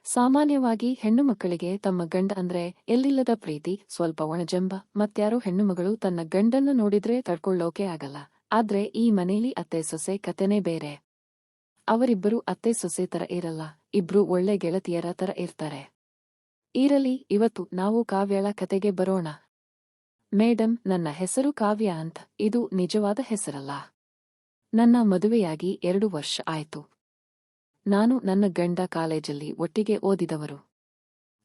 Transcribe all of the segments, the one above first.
ಸಾಮಾನ್ಯವಾಗಿ ಹೆಣ್ಣು ಮಕ್ಕಳಿಗೆ ತಮ್ಮ ಗಂಡ ಅಂದ್ರೆ ಎಲ್ಲಿಲ್ಲದ ಪ್ರೀತಿ, ಸ್ವಲ್ಪ ಒಣಜಂಬ. ಮತ್ಯಾರೋ ಹೆಣ್ಣುಮಗಳು ತನ್ನ ಗಂಡನ್ನ ನೋಡಿದ್ರೆ ತಡ್ಕೊಳ್ಳೋಕೆ ಆಗಲ್ಲ. ಆದ್ರೆ ಈ ಮನೇಲಿ ಅತ್ತೆ ಸೊಸೆ ಕತೆನೇ ಬೇರೆ. ಅವರಿಬ್ಬರು ಅತ್ತೆ ಸೊಸೆ ತರ ಇರಲ್ಲ, ಇಬ್ರು ಒಳ್ಳೆ ಗೆಳತಿಯರ ತರ ಇರ್ತಾರೆ. ಇರಲಿ, ಇವತ್ತು ನಾವು ಕಾವ್ಯಳ ಕತೆಗೆ ಬರೋಣ. ಮೇಡಮ್, ನನ್ನ ಹೆಸರು ಕಾವ್ಯ ಅಂತ. ಇದು ನಿಜವಾದ ಹೆಸರಲ್ಲ. ನನ್ನ ಮದುವೆಯಾಗಿ 2 ವರ್ಷ ಆಯ್ತು. ನಾನು ನನ್ನ ಗಂಡ ಕಾಲೇಜಲ್ಲಿ ಒಟ್ಟಿಗೆ ಓದಿದವರು.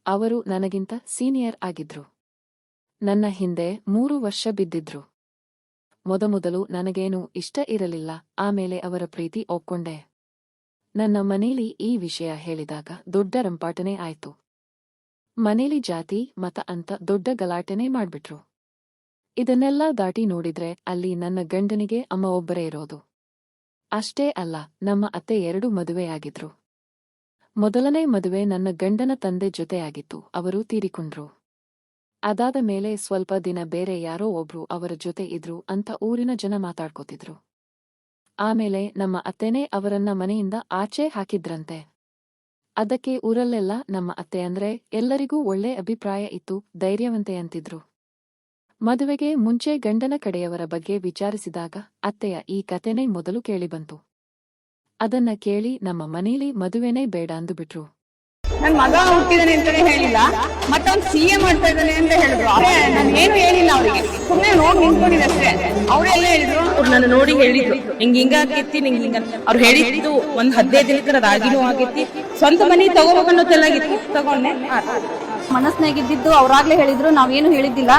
ಅವರು ನನಗಿಂತ ಸೀನಿಯರ್ ಆಗಿದ್ರು. ನನ್ನ ಹಿಂದೆ 3 ವರ್ಷ ಬಿದ್ದಿದ್ರು. ಮೊದಮೊದಲು ನನಗೇನೂ ಇಷ್ಟ ಇರಲಿಲ್ಲ, ಆಮೇಲೆ ಅವರ ಪ್ರೀತಿ ಒಪ್ಕೊಂಡೆ. ನನ್ನ ಮನೇಲಿ ಈ ವಿಷಯ ಹೇಳಿದಾಗ ದೊಡ್ಡ ರಂಪಾಟನೆ ಆಯ್ತು. ಮನೇಲಿ ಜಾತಿ ಮತ ಅಂತ ದೊಡ್ಡ ಗಲಾಟೆನೇ ಮಾಡ್ಬಿಟ್ರು. ಇದನ್ನೆಲ್ಲ ದಾಟಿ ನೋಡಿದ್ರೆ ಅಲ್ಲಿ ನನ್ನ ಗಂಡನಿಗೆ ಅಮ್ಮ ಒಬ್ಬರೇ ಇರೋದು. ಅಷ್ಟೇ ಅಲ್ಲ, ನಮ್ಮ ಅತ್ತೆ 2 ಮದುವೆಯಾಗಿದ್ರು. ಮೊದಲನೇ ಮದುವೆ ನನ್ನ ಗಂಡನ ತಂದೆ ಜೊತೆಯಾಗಿತ್ತು. ಅವರು ತೀರಿಕೊಂಡ್ರು. ಅದಾದ ಮೇಲೆ ಸ್ವಲ್ಪ ದಿನ ಬೇರೆ ಯಾರೋ ಒಬ್ರು ಅವರ ಜೊತೆ ಇದ್ರು ಅಂತ ಊರಿನ ಜನ ಮಾತಾಡ್ಕೋತಿದ್ರು. ಆಮೇಲೆ ನಮ್ಮ ಅತ್ತೆನೇ ಅವರನ್ನ ಮನೆಯಿಂದ ಆಚೆ ಹಾಕಿದ್ರಂತೆ. ಅದಕ್ಕೆ ಊರಲ್ಲೆಲ್ಲ ನಮ್ಮ ಅತ್ತೆ ಅಂದ್ರೆ ಎಲ್ಲರಿಗೂ ಒಳ್ಳೆ ಅಭಿಪ್ರಾಯ ಇತ್ತು, ಧೈರ್ಯವಂತೆ ಅಂತಿದ್ರು. ಮದುವೆಗೆ ಮುಂಚೆ ಗಂಡನ ಕಡೆಯವರ ಬಗ್ಗೆ ವಿಚಾರಿಸಿದಾಗ ಅತ್ತೆಯ ಈ ಕತೆನೇ ಮೊದಲು ಕೇಳಿಬಂತು. ಅದನ್ನ ಕೇಳಿ ನಮ್ಮ ಮನೇಲಿ ಮದುವೆನೇ ಬೇಡ ಅಂದುಬಿಟ್ರು. ನನ್ ಮಗ ಹುಟ್ಟಿದಾನೆ ಅಂತಾನೆ ಹೇಳಿಲ್ಲ, ಮತ್ತವ್ನು CA ಮಾಡ್ತಾ ಇದ್ದಾನೆ ಅಂತ ಹೇಳಿದ್ರು. ನಾನು ಏನು ಹೇಳಿಲ್ಲ ಅವರಿಗೆ, ಸುಮ್ಮನೆ ಹೋಗಿ ನಿಂತ್ಕೊಂಡಿದ್ದೆ ಅಷ್ಟೇ. ಅವರೆಲ್ಲ ಹೇಳಿದ್ರು, ಅವ್ರು ನನ್ನ ನೋಡಿ ಹೇಳಿದ್ರು, ಹಿಂಗ ಆಗೈತಿ ನಿಂಗೆ ಹಿಂಗ. ಅವ್ರು ಹೇಳಿದ್ದು 15 ದಿನಕ್ಕೆ ರಾಗಿನೂ ಆಗೈತಿ, ಸ್ವಂತ ಮನಿ ತಗೋಬೇಕನ್ನೋ ತೆಲಾಗಿತ್ತು, ತಗೊಂಡೆ. ಮನಸ್ನಾಗಿದ್ದು ಅವ್ರಾಗ್ಲೇ ಹೇಳಿದ್ರು, ನಾವೇನು ಹೇಳಿದ್ದಿಲ್ಲ,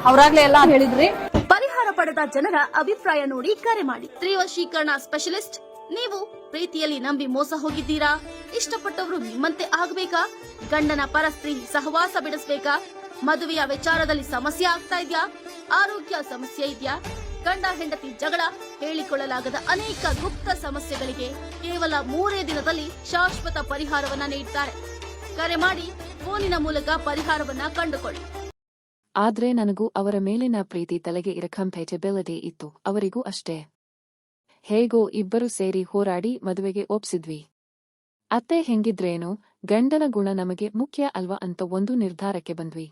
ಅವ್ರಾಗ್ಲೇ ಎಲ್ಲ ಹೇಳಿದ್ರಿ. ಪರಿಹಾರ ಪಡೆದ ಜನರ ಅಭಿಪ್ರಾಯ ನೋಡಿ ಕರೆ ಮಾಡಿ. ತ್ರಿವಶೀಕರಣ ಸ್ಪೆಷಲಿಸ್ಟ್. ನೀವು ಪ್ರೀತಿಯಲ್ಲಿ ನಂಬಿ ಮೋಸ ಹೋಗಿದ್ದೀರಾ? ಇಷ್ಟಪಟ್ಟವರು ನಿಮ್ಮಂತೆ ಆಗಬೇಕಾ? ಗಂಡನ ಪರಸ್ತ್ರೀ ಸಹವಾಸ ಬಿಡಿಸ್ಬೇಕಾ? ಮದುವೆಯ ವಿಚಾರದಲ್ಲಿ ಸಮಸ್ಯೆ ಆಗ್ತಾ ಇದ್ಯಾ? ಆರೋಗ್ಯ ಸಮಸ್ಯೆ ಇದೆಯಾ? ಗಂಡ ಹೆಂಡತಿ ಜಗಳ, ಹೇಳಿಕೊಳ್ಳಲಾಗದ ಅನೇಕ ಗುಪ್ತ ಸಮಸ್ಯೆಗಳಿಗೆ ಕೇವಲ 3 ದಿನದಲ್ಲಿ ಶಾಶ್ವತ ಪರಿಹಾರವನ್ನ ನೀಡುತ್ತಾರೆ. ಕರೆ ಮಾಡಿ, ಫೋನಿನ ಮೂಲಕ ಪರಿಹಾರವನ್ನ ಕಂಡುಕೊಳ್ಳಿ. ಆದ್ರೆ ನನಗೂ ಅವರ ಮೇಲಿನ ಪ್ರೀತಿ ತಲೆಗೆ ಇರಕಂಪೇಟಬಿಲಿಟಿ ಇತ್ತು, ಅವರಿಗೂ ಅಷ್ಟೇ. ಹೇಗೋ ಇಬ್ಬರು ಸೇರಿ ಹೋರಾಡಿ ಮದುವೆಗೆ ಒಪ್ಸಿದ್ವಿ. ಅತ್ತೆ ಹೆಂಗಿದ್ರೇನು, ಗಂಡನ ಗುಣ ನಮಗೆ ಮುಖ್ಯ ಅಲ್ವಾ ಅಂತ ಒಂದು ನಿರ್ಧಾರಕ್ಕೆ ಬಂದ್ವಿ.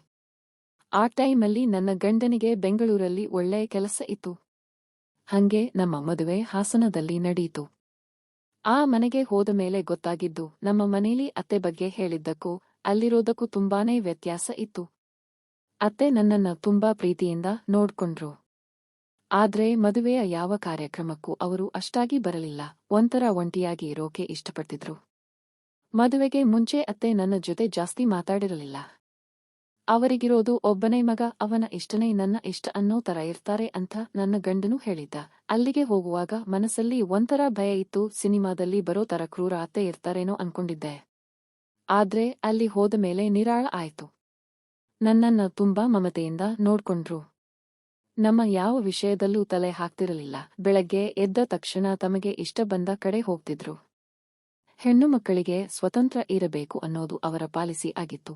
ಆ ಟೈಮಲ್ಲಿ ನನ್ನ ಗಂಡನಿಗೆ ಬೆಂಗಳೂರಲ್ಲಿ ಒಳ್ಳೆಯ ಕೆಲಸ ಇತ್ತು. ಹಂಗೆ ನಮ್ಮ ಮದುವೆ ಹಾಸನದಲ್ಲಿ ನಡೆಯಿತು. ಆ ಮನೆಗೆ ಹೋದ ಮೇಲೆ ಗೊತ್ತಾಗಿದ್ದು, ನಮ್ಮ ಮನೇಲಿ ಅತ್ತೆ ಬಗ್ಗೆ ಹೇಳಿದ್ದಕ್ಕೂ ಅಲ್ಲಿರೋದಕ್ಕೂ ತುಂಬಾನೇ ವ್ಯತ್ಯಾಸ ಇತ್ತು. ಅತ್ತೆ ನನ್ನನ್ನ ತುಂಬಾ ಪ್ರೀತಿಯಿಂದ ನೋಡ್ಕೊಂಡ್ರು. ಆದ್ರೆ ಮದುವೆಯ ಯಾವ ಕಾರ್ಯಕ್ರಮಕ್ಕೂ ಅವರು ಅಷ್ಟಾಗಿ ಬರಲಿಲ್ಲ, ಒಂಥರ ಒಂಟಿಯಾಗಿ ಇರೋಕೆ ಇಷ್ಟಪಡ್ತಿದ್ರು. ಮದುವೆಗೆ ಮುಂಚೆ ಅತ್ತೆ ನನ್ನ ಜೊತೆ ಜಾಸ್ತಿ ಮಾತಾಡಿರಲಿಲ್ಲ. ಅವರಿಗಿರೋದು ಒಬ್ಬನೇ ಮಗ, ಅವನ ಇಷ್ಟನೇ ನನ್ನ ಇಷ್ಟ ಅನ್ನೋ ತರ ಇರ್ತಾರೆ ಅಂತ ನನ್ನ ಗಂಡನೂ ಹೇಳಿದ್ದ. ಅಲ್ಲಿಗೆ ಹೋಗುವಾಗ ಮನಸ್ಸಲ್ಲಿ ಒಂಥರ ಭಯ ಇತ್ತು, ಸಿನಿಮಾದಲ್ಲಿ ಬರೋ ತರ ಕ್ರೂರ ಅತ್ತೆ ಇರ್ತಾರೇನೋ ಅನ್ಕೊಂಡಿದ್ದೆ. ಆದ್ರೆ ಅಲ್ಲಿ ಹೋದ ಮೇಲೆ ನಿರಾಳ ಆಯ್ತು. ನನ್ನನ್ನ ತುಂಬಾ ಮಮತೆಯಿಂದ ನೋಡ್ಕೊಂಡ್ರು. ನಮ್ಮ ಯಾವ ವಿಷಯದಲ್ಲೂ ತಲೆ ಹಾಕ್ತಿರಲಿಲ್ಲ. ಬೆಳಗ್ಗೆ ಎದ್ದ ತಕ್ಷಣ ತಮಗೆ ಇಷ್ಟ ಬಂದ ಕಡೆ ಹೋಗ್ತಿದ್ರು. ಹೆಣ್ಣು ಮಕ್ಕಳಿಗೆ ಸ್ವತಂತ್ರ ಇರಬೇಕು ಅನ್ನೋದು ಅವರ ಪಾಲಿಸಿ ಆಗಿತ್ತು.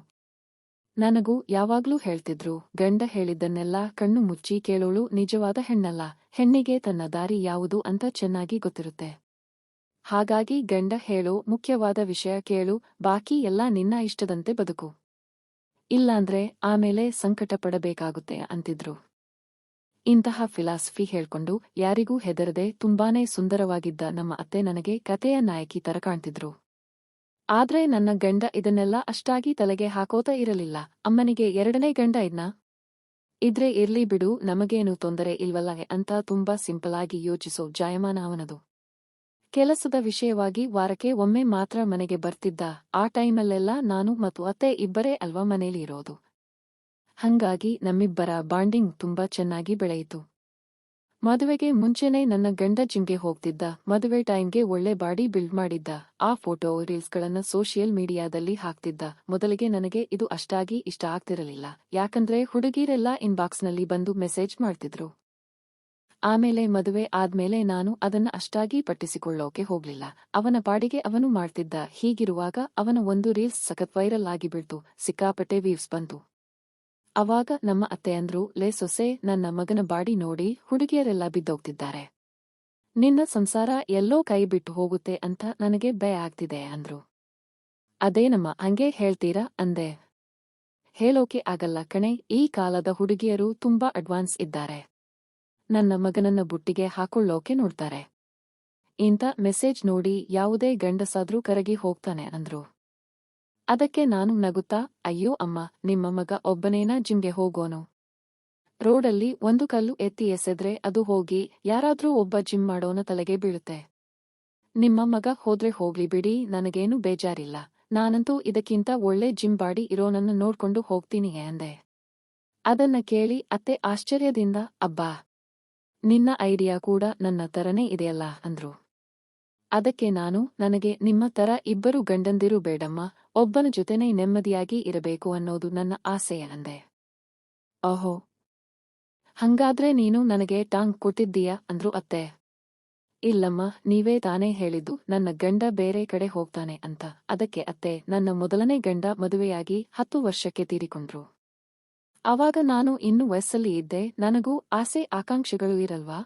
ನನಗೂ ಯಾವಾಗ್ಲೂ ಹೇಳ್ತಿದ್ರು, ಗಂಡ ಹೇಳಿದ್ದನ್ನೆಲ್ಲ ಕಣ್ಣು ಮುಚ್ಚಿ ಕೇಳೋಳು ನಿಜವಾದ ಹೆಣ್ಣಲ್ಲ, ಹೆಣ್ಣಿಗೆ ತನ್ನ ದಾರಿ ಯಾವುದು ಅಂತ ಚೆನ್ನಾಗಿ ಗೊತ್ತಿರುತ್ತೆ. ಹಾಗಾಗಿ ಗಂಡ ಹೇಳೋ ಮುಖ್ಯವಾದ ವಿಷಯ ಕೇಳು, ಬಾಕಿ ಎಲ್ಲ ನಿನ್ನ ಇಷ್ಟದಂತೆ ಬದುಕು, ಇಲ್ಲಾಂದ್ರೆ ಆಮೇಲೆ ಸಂಕಟ ಪಡಬೇಕಾಗುತ್ತೆ ಅಂತಿದ್ರು. ಇಂತಹ ಫಿಲಾಸಫಿ ಹೇಳ್ಕೊಂಡು ಯಾರಿಗೂ ಹೆದರದೆ ತುಂಬಾನೇ ಸುಂದರವಾಗಿದ್ದ ನಮ್ಮ ಅತ್ತೆ ನನಗೆ ಕತೆಯ ನಾಯಕಿ ತರ ಕಾಣ್ತಿದ್ರು. ಆದ್ರೆ ನನ್ನ ಗಂಡ ಇದನ್ನೆಲ್ಲ ಅಷ್ಟಾಗಿ ತಲೆಗೆ ಹಾಕೋತ ಇರಲಿಲ್ಲ. ಅಮ್ಮನಿಗೆ 2ನೇ ಗಂಡ ಇದ್ನಾ? ಇದ್ರೆ ಇರ್ಲಿ ಬಿಡು, ನಮಗೇನು ತೊಂದರೆ ಇಲ್ವಲ್ಲ ಅಂತ ತುಂಬಾ ಸಿಂಪಲ್ ಆಗಿ ಯೋಚಿಸೋ ಜಾಯಮಾನ ಅವನದು. ಕೆಲಸದ ವಿಷಯವಾಗಿ ವಾರಕ್ಕೆ ಒಮ್ಮೆ ಮಾತ್ರ ಮನೆಗೆ ಬರ್ತಿದ್ದ. ಆ ಟೈಮಲ್ಲೆಲ್ಲ ನಾನು ಮತ್ತು ಅತ್ತೆ ಇಬ್ಬರೇ ಅಲ್ವಾ ಮನೇಲಿ ಇರೋದು. ಹಂಗಾಗಿ ನಮ್ಮಿಬ್ಬರ ಬಾಂಡಿಂಗ್ ತುಂಬಾ ಚೆನ್ನಾಗಿ ಬೆಳೆಯಿತು. ಮದುವೆಗೆ ಮುಂಚೆನೇ ನನ್ನ ಗಂಡ ಜಿಮ್ಗೆ ಹೋಗ್ತಿದ್ದ. ಮದುವೆ ಟೈಮ್ಗೆ ಒಳ್ಳೆ ಬಾಡಿ ಬಿಲ್ಡ್ ಮಾಡಿದ್ದ. ಆ ಫೋಟೋ ರೀಲ್ಸ್ಗಳನ್ನ ಸೋಷಿಯಲ್ ಮೀಡಿಯಾದಲ್ಲಿ ಹಾಕ್ತಿದ್ದ. ಮೊದಲಿಗೆ ನನಗೆ ಇದು ಅಷ್ಟಾಗಿ ಇಷ್ಟ ಆಗ್ತಿರಲಿಲ್ಲ, ಯಾಕಂದ್ರೆ ಹುಡುಗೀರೆಲ್ಲ ಇನ್ಬಾಕ್ಸ್ನಲ್ಲಿ ಬಂದು ಮೆಸೇಜ್ ಮಾಡ್ತಿದ್ರು. ಆಮೇಲೆ ಮದುವೆ ಆದ್ಮೇಲೆ ನಾನು ಅದನ್ನ ಅಷ್ಟಾಗಿ ಪಟ್ಟಿಸಿಕೊಳ್ಳೋಕೆ ಹೋಗ್ಲಿಲ್ಲ. ಅವನ ಪಾಡಿಗೆ ಅವನು ಮಾಡ್ತಿದ್ದ. ಹೀಗಿರುವಾಗ ಅವನ ಒಂದು ರೀಲ್ಸ್ ಸಖತ್ ವೈರಲ್ ಆಗಿಬಿಡ್ತು, ಸಿಕ್ಕಾಪಟ್ಟೆ ವ್ಯೂಸ್ ಬಂತು. ಅವಾಗ ನಮ್ಮ ಅತ್ತೆ ಅಂದ್ರು, ಲೇ ಸೊಸೆ, ನನ್ನ ಮಗನ ಬಾಡಿ ನೋಡಿ ಹುಡುಗಿಯರೆಲ್ಲ ಬಿದ್ದೋಗ್ತಿದ್ದಾರೆ, ನಿನ್ನ ಸಂಸಾರ ಎಲ್ಲೋ ಕೈ ಬಿಟ್ಟು ಹೋಗುತ್ತೆ ಅಂತ ನನಗೆ ಭಯ ಆಗ್ತಿದೆ ಅಂದ್ರು. ಅದೇನಮ್ಮ ಹಂಗೆ ಹೇಳ್ತೀರಾ ಅಂದೆ. ಹೇಳೋಕೆ ಆಗಲ್ಲ ಕಣೆ, ಈ ಕಾಲದ ಹುಡುಗಿಯರು ತುಂಬಾ ಅಡ್ವಾನ್ಸ್ ಇದ್ದಾರೆ. ನನ್ನ ಮಗನನ್ನ ಬುಟ್ಟಿಗೆ ಹಾಕೊಳ್ಳೋಕೆ ನೋಡ್ತಾರೆ. ಇಂಥ ಮೆಸೇಜ್ ನೋಡಿ ಯಾವುದೇ ಗಂಡಸಾದ್ರೂ ಕರಗಿ ಹೋಗ್ತಾನೆ ಅಂದ್ರು. ಅದಕ್ಕೆ ನಾನು ನಗುತ್ತಾ, ಅಯ್ಯೋ ಅಮ್ಮ, ನಿಮ್ಮ ಮಗ ಒಬ್ಬನೇನಾ ಜಿಮ್ಗೆ ಹೋಗೋನು? ರೋಡಲ್ಲಿ ಒಂದು ಕಲ್ಲು ಎತ್ತಿ ಎಸೆದ್ರೆ ಅದು ಹೋಗಿ ಯಾರಾದ್ರೂ ಒಬ್ಬ ಜಿಮ್ ಮಾಡೋನ ತಲೆಗೆ ಬೀಳುತ್ತೆ. ನಿಮ್ಮ ಮಗ ಹೋದ್ರೆ ಹೋಗ್ಲಿ ಬಿಡಿ, ನನಗೇನು ಬೇಜಾರಿಲ್ಲ. ನಾನಂತೂ ಇದಕ್ಕಿಂತ ಒಳ್ಳೆ ಜಿಮ್ ಬಾಡಿ ಇರೋನನ್ನು ನೋಡ್ಕೊಂಡು ಹೋಗ್ತೀನಿ ಅಂದೆ. ಅದನ್ನ ಕೇಳಿ ಅತ್ತೆ ಆಶ್ಚರ್ಯದಿಂದ, ಅಬ್ಬಾ, ನಿನ್ನ ಐಡಿಯಾ ಕೂಡ ನನ್ನ ತರನೇ ಇದೆಯಲ್ಲ ಅಂದ್ರು. ಅದಕ್ಕೆ ನಾನು, ನನಗೆ ನಿಮ್ಮ ತರ ಇಬ್ಬರು ಗಂಡಂದಿರು ಬೇಡಮ್ಮ, ಒಬ್ಬನ ಜೊತೆನೇ ನೆಮ್ಮದಿಯಾಗಿ ಇರಬೇಕು ಅನ್ನೋದು ನನ್ನ ಆಸೆ ಅಂದೆ. ಓಹೋ, ಹಂಗಾದ್ರೆ ನೀನು ನನಗೆ ಟಾಂಗ್ ಕೊಟ್ಟಿದ್ದೀಯಾ ಅಂದ್ರು ಅತ್ತೆ. ಇಲ್ಲಮ್ಮ, ನೀವೇ ತಾನೇ ಹೇಳಿದ್ದು ನನ್ನ ಗಂಡ ಬೇರೆ ಕಡೆ ಹೋಗ್ತಾನೆ ಅಂತ. ಅದಕ್ಕೆ ಅತ್ತೆ, ನನ್ನ ಮೊದಲನೇ ಗಂಡ ಮದುವೆಯಾಗಿ 10 ವರ್ಷಕ್ಕೆ ತೀರಿಕೊಂಡ್ರು. ಆವಾಗ ನಾನು ಇನ್ನೂ ವಯಸ್ಸಲ್ಲಿ ಇದ್ದೆ, ನನಗೂ ಆಸೆ ಆಕಾಂಕ್ಷೆಗಳು ಇರಲ್ವಾ?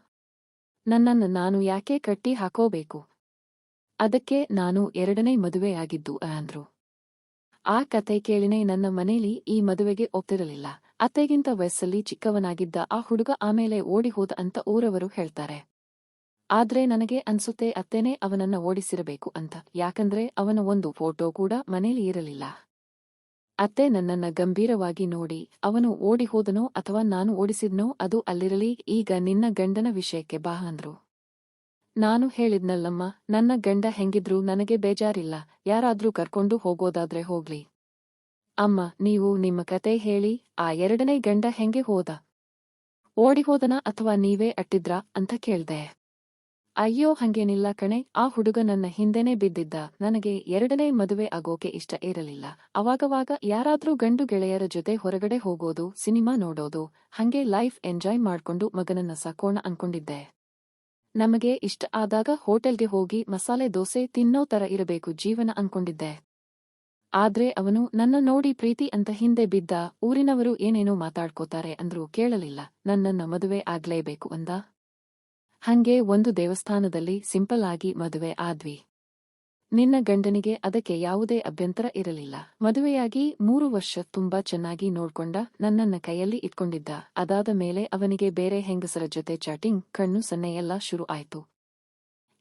ನನ್ನನ್ನು ನಾನು ಯಾಕೆ ಕಟ್ಟಿ ಹಾಕೋಬೇಕು? ಅದಕ್ಕೆ ನಾನು 2ನೇ ಮದುವೆಯಾಗಿದ್ದು ಅಂದ್ರು. ಆ ಕತೆ ಕೇಳಿನೇ ನನ್ನ ಮನೇಲಿ ಈ ಮದುವೆಗೆ ಒಪ್ತಿರಲಿಲ್ಲ. ಅತ್ತೆಗಿಂತ ವಯಸ್ಸಲ್ಲಿ ಚಿಕ್ಕವನಾಗಿದ್ದ ಆ ಹುಡುಗ ಆಮೇಲೆ ಓಡಿ ಹೋದ ಅಂತ ಊರವರು ಹೇಳ್ತಾರೆ. ಆದ್ರೆ ನನಗೆ ಅನ್ಸುತ್ತೆ ಅತ್ತೆನೇ ಅವನನ್ನ ಓಡಿಸಿರಬೇಕು ಅಂತ, ಯಾಕಂದ್ರೆ ಅವನ ಒಂದು ಫೋಟೋ ಕೂಡ ಮನೇಲಿ ಇರಲಿಲ್ಲ. ಅತ್ತೆ ನನ್ನನ್ನ ಗಂಭೀರವಾಗಿ ನೋಡಿ, ಅವನು ಓಡಿ ಹೋದನೋ ಅಥವಾ ನಾನು ಓಡಿಸಿದ್ನೋ ಅದು ಅಲ್ಲಿರಲಿ, ಈಗ ನಿನ್ನ ಗಂಡನ ವಿಷಯಕ್ಕೆ ಬಾ ಅಂದ್ರು. ನಾನು ಹೇಳಿದ್ನಲ್ಲಮ್ಮ, ನನ್ನ ಗಂಡ ಹೆಂಗಿದ್ರೂ ನನಗೆ ಬೇಜಾರಿಲ್ಲ, ಯಾರಾದ್ರೂ ಕರ್ಕೊಂಡು ಹೋಗೋದಾದ್ರೆ ಹೋಗ್ಲಿ. ಅಮ್ಮ, ನೀವು ನಿಮ್ಮ ಕತೆ ಹೇಳಿ, ಆ 2ನೇ ಗಂಡ ಹೆಂಗೆ ಹೋದ? ಓಡಿಹೋದನ ಅಥವಾ ನೀವೇ ಅಟ್ಟಿದ್ರಾ ಅಂತ ಕೇಳ್ದೆ. ಅಯ್ಯೋ ಹಂಗೇನಿಲ್ಲ ಕಣೆ, ಆ ಹುಡುಗ ನನ್ನ ಹಿಂದೆನೇ ಬಿದ್ದಿದ್ದ. ನನಗೆ 2ನೇ ಮದುವೆ ಆಗೋಕೆ ಇಷ್ಟ ಇರಲಿಲ್ಲ. ಅವಾಗವಾಗ ಯಾರಾದ್ರೂ ಗಂಡು ಗೆಳೆಯರ ಜೊತೆ ಹೊರಗಡೆ ಹೋಗೋದು, ಸಿನಿಮಾ ನೋಡೋದು, ಹಂಗೆ ಲೈಫ್ ಎಂಜಾಯ್ ಮಾಡ್ಕೊಂಡು ಮಗನನ್ನ ಸಾಕೋಣ ಅನ್ಕೊಂಡಿದ್ದೆ. ನಮಗೆ ಇಷ್ಟ ಆದಾಗ ಹೋಟೆಲ್ಗೆ ಹೋಗಿ ಮಸಾಲೆ ದೋಸೆ ತಿನ್ನೋ ತರ ಇರಬೇಕು ಜೀವನ ಅನ್ಕೊಂಡಿದ್ದೆ. ಆದ್ರೆ ಅವನು ನನ್ನ ನೋಡಿ ಪ್ರೀತಿ ಅಂತ ಹಿಂದೆ ಬಿದ್ದ. ಊರಿನವರು ಏನೇನೋ ಮಾತಾಡ್ಕೋತಾರೆ ಅಂದ್ರೂ ಕೇಳಲಿಲ್ಲ, ನನ್ನನ್ನ ಮದುವೆ ಆಗ್ಲೇಬೇಕು ಅಂದ. ಹಂಗೆ ಒಂದು ದೇವಸ್ಥಾನದಲ್ಲಿ ಸಿಂಪಲ್ ಆಗಿ ಮದುವೆ ಆದ್ವಿ. ನಿನ್ನ ಗಂಡನಿಗೆ ಅದಕ್ಕೆ ಯಾವುದೇ ಅಭ್ಯಂತರ ಇರಲಿಲ್ಲ. ಮದುವೆಯಾಗಿ 3 ವರ್ಷ ತುಂಬಾ ಚೆನ್ನಾಗಿ ನೋಡ್ಕೊಂಡ, ನನ್ನನ್ನ ಕೈಯಲ್ಲಿ ಇಟ್ಕೊಂಡಿದ್ದ. ಅದಾದ ಮೇಲೆ ಅವನಿಗೆ ಬೇರೆ ಹೆಂಗಸರ ಜೊತೆ ಚಾಟಿಂಗ್, ಕಣ್ಣು ಸನ್ನೆಯೆಲ್ಲ ಶುರು ಆಯ್ತು.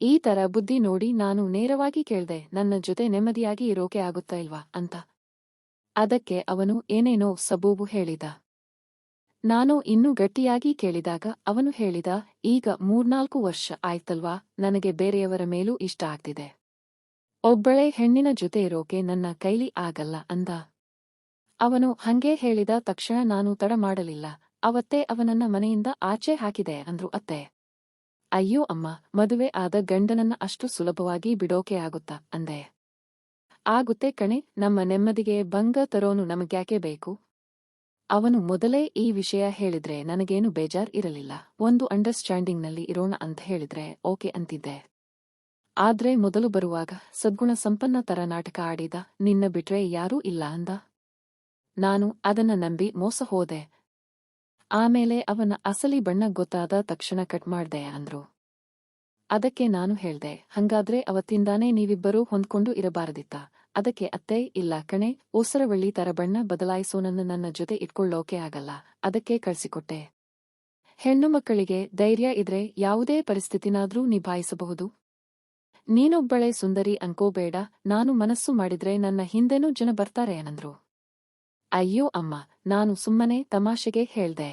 ಈ ತರ ಬುದ್ಧಿ ನೋಡಿ ನಾನು ನೇರವಾಗಿ ಕೇಳ್ದೆ, ನನ್ನ ಜೊತೆ ನೆಮ್ಮದಿಯಾಗಿ ಇರೋಕೆ ಆಗುತ್ತಾ ಇಲ್ವಾ ಅಂತ. ಅದಕ್ಕೆ ಅವನು ಏನೇನೋ ಸಬೂಬು ಹೇಳಿದ. ನಾನು ಇನ್ನೂ ಗಟ್ಟಿಯಾಗಿ ಕೇಳಿದಾಗ ಅವನು ಹೇಳಿದ, ಈಗ 3-4 ವರ್ಷ ಆಯ್ತಲ್ವಾ, ನನಗೆ ಬೇರೆಯವರ ಮೇಲೂ ಇಷ್ಟ ಆಗ್ತಿದೆ. ಒಬ್ಬಳೇ ಹೆಣ್ಣಿನ ಜೊತೆ ಇರೋಕೆ ನನ್ನ ಕೈಲಿ ಆಗಲ್ಲ ಅಂದ. ಅವನು ಹಂಗೆ ಹೇಳಿದ ತಕ್ಷಣ ನಾನು ತಡ ಮಾಡಲಿಲ್ಲ. ಅವತ್ತೇ ಅವನನ್ನ ಮನೆಯಿಂದ ಆಚೆ ಹಾಕಿದೆ ಅಂದ್ರು ಅತ್ತೆ. ಅಯ್ಯೋ ಅಮ್ಮ, ಮದುವೆ ಆದ ಗಂಡನನ್ನ ಅಷ್ಟು ಸುಲಭವಾಗಿ ಬಿಡೋಕೆ ಆಗುತ್ತಾ ಅಂದೆ. ಆಗುತ್ತೆ ಕಣೆ, ನಮ್ಮ ನೆಮ್ಮದಿಗೆ ಭಂಗ ತರೋನು ನಮಗ್ಯಾಕೆ ಬೇಕು? ಅವನು ಮೊದಲೇ ಈ ವಿಷಯ ಹೇಳಿದ್ರೆ ನನಗೇನು ಬೇಜಾರ್ ಇರಲಿಲ್ಲ. ಒಂದು ಅಂಡರ್ಸ್ಟ್ಯಾಂಡಿಂಗ್ನಲ್ಲಿ ಇರೋಣ ಅಂತ ಹೇಳಿದ್ರೆ ಓಕೆ ಅಂತಿದ್ದೆ. ಆದ್ರೆ ಮೊದಲು ಬರುವಾಗ ಸದ್ಗುಣ ಸಂಪನ್ನ ತರ ನಾಟಕ ಆಡಿದ, ನಿನ್ನ ಬಿಟ್ರೆ ಯಾರೂ ಇಲ್ಲ ಅಂದ. ನಾನು ಅದನ್ನ ನಂಬಿ ಮೋಸ ಹೋದೆ. ಆಮೇಲೆ ಅವನ ಅಸಲಿ ಬಣ್ಣ ಗೊತ್ತಾದ ತಕ್ಷಣ ಕಟ್ ಮಾಡ್ದೆ ಅಂದ್ರು. ಅದಕ್ಕೆ ನಾನು ಹೇಳ್ದೆ, ಹಂಗಾದ್ರೆ ಅವತ್ತಿಂದಾನೇ ನೀವಿಬ್ಬರೂ ಹೊಂದ್ಕೊಂಡು ಇರಬಾರದಿತ್ತ? ಅದಕ್ಕೆ ಅತ್ತೆ, ಇಲ್ಲ ಕಣೆ, ಓಸರವಳ್ಳಿ ತರ ಬಣ್ಣ ಬದಲಾಯಿಸೋನನ್ನ ನನ್ನ ಜೊತೆ ಇಟ್ಕೊಳ್ಳೋಕೆ ಆಗಲ್ಲ, ಅದಕ್ಕೆ ಕಳ್ಸಿಕೊಟ್ಟೆ. ಹೆಣ್ಣು ಮಕ್ಕಳಿಗೆ ಧೈರ್ಯ ಇದ್ರೆ ಯಾವುದೇ ಪರಿಸ್ಥಿತಿನಾದ್ರೂ ನಿಭಾಯಿಸಬಹುದು. ನೀನೊಬ್ಬಳೆ ಸುಂದರಿ ಅನ್ಕೋಬೇಡ, ನಾನು ಮನಸ್ಸು ಮಾಡಿದ್ರೆ ನನ್ನ ಹಿಂದೆನೂ ಜನ ಬರ್ತಾರೆ ಅಂದ್ರು. ಅಯ್ಯೋ ಅಮ್ಮ, ನಾನು ಸುಮ್ಮನೆ ತಮಾಷೆಗೆ ಹೇಳ್ದೆ.